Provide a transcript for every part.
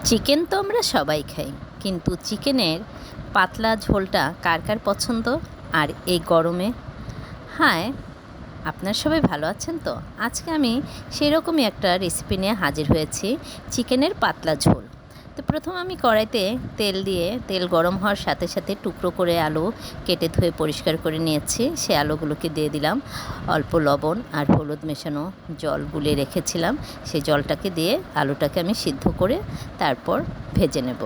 Chicken তো আমরা সবাই খাই, কিন্তু চিকেনের পাতলা ঝোলটা কার কার পছন্দ? আর এই গরমে? হ্যাঁ, আপনারা সবাই ভালো আছেন তো? আজকে আমি সেরকমই একটা রেসিপি নিয়ে হাজির হয়েছি, চিকেনের পাতলা ঝোল। তো প্রথমে আমি কড়াইতে তেল দিয়ে তেল গরম হওয়ার সাথে সাথে টুকরো করে আলু কেটে ধুয়ে পরিষ্কার করে নিয়েছি। সে আলুগুলোকে দিয়ে দিলাম অল্প লবণ আর হলুদ মেশানো জল গুলে রেখেছিলাম। সেই জলটাকে দিয়ে আলুটাকে আমি সিদ্ধ করে তারপর ভেজে নেব।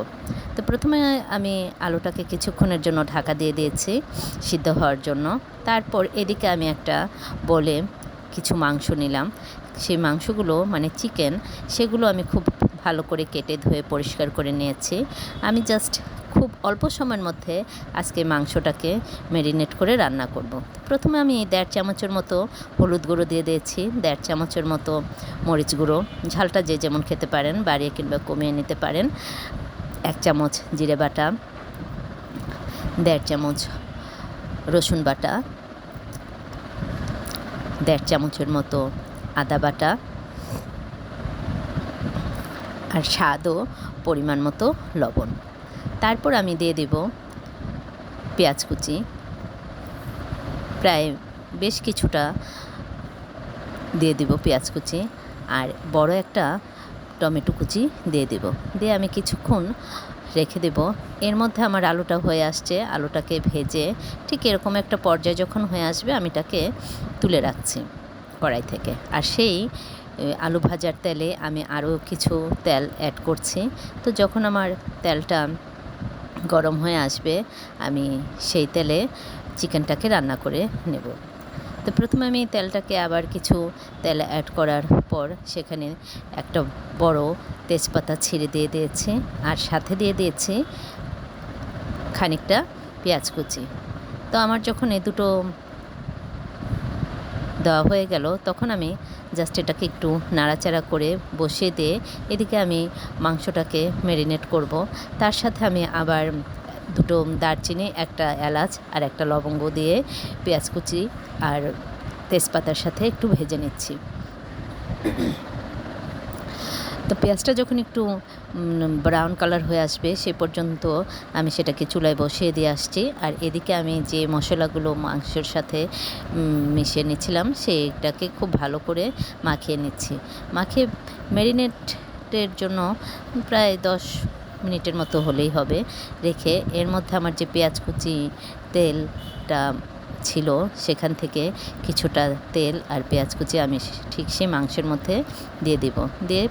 তো প্রথমে আমি আলুটাকে কিছুক্ষণের জন্য ঢাকা দিয়ে দিয়েছি সিদ্ধ হওয়ার জন্য। তারপর এদিকে আমি একটা বলে কিছু মাংস নিলাম। সেই মাংসগুলো মানে চিকেন, সেগুলো আমি খুব ভালো করে কেটে ধুয়ে পরিষ্কার করে নিয়েছি। আমি জাস্ট খুব অল্প সময়ের মধ্যে আজকে মাংসটাকে ম্যারিনেট করে রান্না করব। প্রথমে আমি 1.5 চামচের মতো হলুদ গুঁড়ো দিয়ে দিয়েছি, 1.5 চামচের মতো মরিচ গুঁড়ো, ঝালটা যে যেমন খেতে পারেন, বাড়িয়ে কিংবা কমিয়ে নিতে পারেন। 1 চামচ জিরে বাটা, 1.5 চামচ রসুন বাটা, 1.5 চামচের মতো আদা বাটা, আর স্বাদ ও পরিমাণ মতো লবণ। তারপর আমি দিয়ে দেব পেঁয়াজ কুচি, প্রায় বেশ কিছুটা দিয়ে দেব পেঁয়াজ কুচি, আর বড় একটা টমেটো কুচি দিয়ে দেব। দিয়ে আমি কিছুক্ষণ রেখে দেব। এর মধ্যে আমার আলুটা হয়ে আসছে, আলুটাকে ভেজে ঠিক এরকম একটা পর্যায়ে যখন হয়ে আসবে আমি এটাকে তুলে রাখছি কড়াই থেকে। আর সেই আলু ভাজার তেলে আমি আরও কিছু তেল অ্যাড করছি। তো যখন আমার তেলটা গরম হয়ে আসবে আমি সেই তেলে চিকেনটাকে রান্না করে নেব। তো প্রথমে আমি তেলটাকে আবার কিছু তেল অ্যাড করার পর সেখানে একটা বড় তেজপাতা ছিঁড়ে দিয়ে দিয়েছি, আর সাথে দিয়ে দিয়েছি খানিকটা পেঁয়াজ কুচি। তো আমার যখন এই দুটো দেওয়া হয়ে গেল তখন আমি জাস্ট এটাকে একটু নাড়াচাড়া করে বসিয়ে দিয়ে এদিকে আমি মাংসটাকে ম্যারিনেট করব। তার সাথে আমি আবার দুটো দারচিনি, একটা এলাচ আর একটা লবঙ্গ দিয়ে পেঁয়াজ কুচি আর তেজপাতার সাথে একটু ভেজে নিচ্ছি। তো পেঁয়াজটা যখন একটু ব্রাউন কালার হয়ে আসবে সে পর্যন্ত আমি সেটাকে চুলায় বসিয়ে দিয়ে আসছি। আর এদিকে আমি যে মশলাগুলো মাংসের সাথে মিশিয়ে নিচ্ছিলাম সেইটাকে খুব ভালো করে মাখিয়ে নিচ্ছি। মাখিয়ে ম্যারিনেটের জন্য প্রায় 10 মিনিটের মতো হলেই হবে রেখে, এর মধ্যে আমার যে পেঁয়াজ কুচি তেলটা ছিল সেখান থেকে কিছুটা তেল আর পেঁয়াজ কুচি আমি ঠিক সেই মাংসের মধ্যে দিয়ে দিব। দিয়ে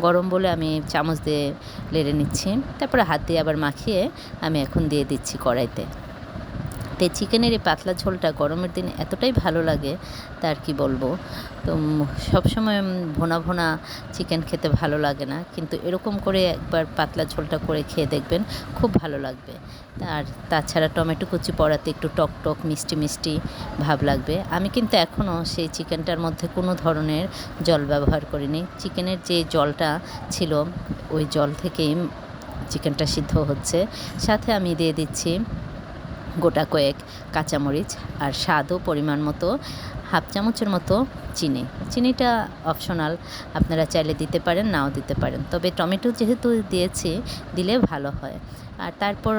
গরম বলে আমি চামচ দিয়ে নেড়ে নিচ্ছি। তারপরে হাত দিয়ে আবার মাখিয়ে আমি এখন দিয়ে দিচ্ছি কড়াইতে। তো এই চিকেনের এই পাতলা ঝোলটা গরমের দিনে এতটাই ভালো লাগে তার কি বলবো। তো সবসময় ভোনা ভোনা চিকেন খেতে ভালো লাগে না, কিন্তু এরকম করে একবার পাতলা ঝোলটা করে খেয়ে দেখবেন, খুব ভালো লাগবে। আর তাছাড়া টমেটো কুচি পড়াতে একটু টক টক মিষ্টি মিষ্টি ভাব লাগবে। আমি কিন্তু এখনও সেই চিকেনটার মধ্যে কোনো ধরনের জল ব্যবহার করিনি। চিকেনের যে জলটা ছিল ওই জল থেকেই চিকেনটা সিদ্ধ হচ্ছে। সাথে আমি দিয়ে দিচ্ছি গোটা কয়েক কাঁচামরিচ আর স্বাদ ও পরিমাণ মতো 1/2 চামচের মতো চিনি। চিনিটা অপশনাল, আপনারা চাইলে দিতে পারেন, নাও দিতে পারেন, তবে টমেটো যেহেতু দিয়েছি দিলে ভালো হয়। আর তারপর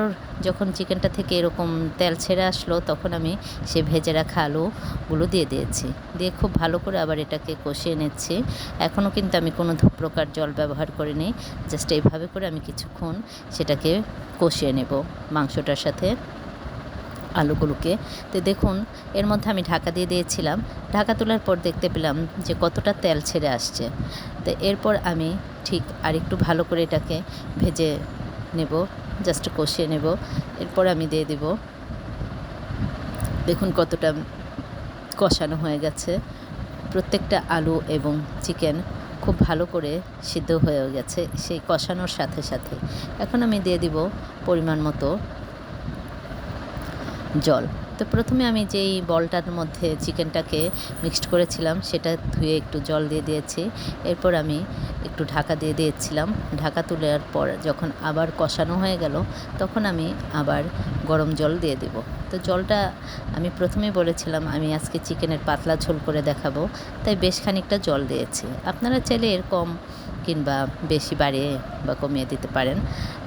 যখন চিকেনটা থেকে এরকম তেল ছেড়ে আসলো তখন আমি সে ভেজে রাখা আলুগুলো দিয়ে দিয়েছি। দিয়ে খুব ভালো করে আবার এটাকে কষিয়ে নিচ্ছি। এখনও কিন্তু আমি কোনো প্রকার জল ব্যবহার করিনি, জাস্ট এইভাবে করে আমি কিছুক্ষণ সেটাকে কষিয়ে নেব মাংসটার সাথে আলুগুলোকে। তো দেখুন এর মধ্যে আমি ঢাকা দিয়ে দিয়েছিলাম। ঢাকা তোলার পর দেখতে পেলাম যে কতটা তেল ছেড়ে আসছে। তো এরপর আমি ঠিক আরেকটু ভালো করে এটাকে ভেজে নেব, জাস্ট কষিয়ে নেব। এরপর আমি দিয়ে দেব, দেখুন কতটা কষানো হয়ে গেছে। প্রত্যেকটা আলু এবং চিকেন খুব ভালো করে সিদ্ধ হয়ে গেছে সেই কষানোর সাথে সাথে। এখন আমি দিয়ে দিব পরিমাণ মতো জল। তো প্রথমে আমি যেই বলটার মধ্যে চিকেনটাকে মিক্সড করেছিলাম সেটা ধুয়ে একটু জল দিয়ে দিয়েছি। এরপর আমি একটু ঢাকা দিয়ে দিয়েছিলাম। ঢাকা তোলার পর যখন আবার কষানো হয়ে গেল তখন আমি আবার গরম জল দিয়ে দেব। তো জলটা আমি প্রথমেই বলেছিলাম আমি আজকে চিকেনের পাতলা ঝোল করে দেখাবো, তাই বেশ খানিকটা জল দিয়েছি। আপনারা চাইলে এর কম কিংবা বেশি বাড়িয়ে বা কমিয়ে দিতে পারেন।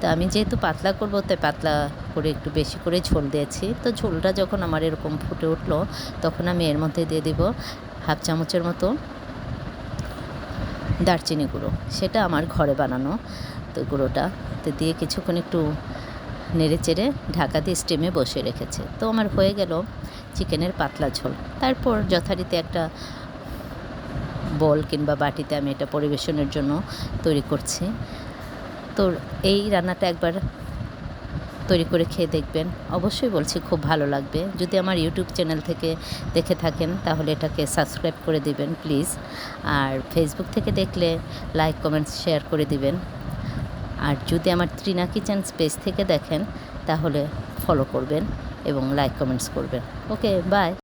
তো আমি যেহেতু পাতলা করব তাই পাতলা করে একটু বেশি করে ঝোল দিয়েছি। তো ঝোলটা যখন আমার এরকম ফুটে উঠলো তখন আমি এর মধ্যে দিয়ে দিব হাফ চামচের মতো দারচিনি গুঁড়ো। সেটা আমার ঘরে বানানো তো গুঁড়োটা তো দিয়ে কিছুক্ষণ একটু নেড়ে চেড়ে ঢাকা দিয়ে স্টিমে বসিয়ে রেখেছে। তো আমার হয়ে গেল চিকেনের পাতলা ঝোল। তারপর যথারীতি একটা বল কিংবা বাটিতে আমি এটা পরিবেশনের জন্য তৈরি করছি। তো এই রান্নাটা একবার তৈরি করে খেয়ে দেখবেন, অবশ্যই বলছি খুব ভালো লাগবে। যদি আমার ইউটিউব চ্যানেল থেকে দেখে থাকেন তাহলে এটাকে সাবস্ক্রাইব করে দিবেন প্লিজ। আর ফেসবুক থেকে দেখলে লাইক কমেন্টস শেয়ার করে দিবেন। আর যদি আমার ত্রিনা কিচেন পেজ থেকে দেখেন তাহলে ফলো করবেন এবং লাইক কমেন্টস করবেন। ওকে, বাই।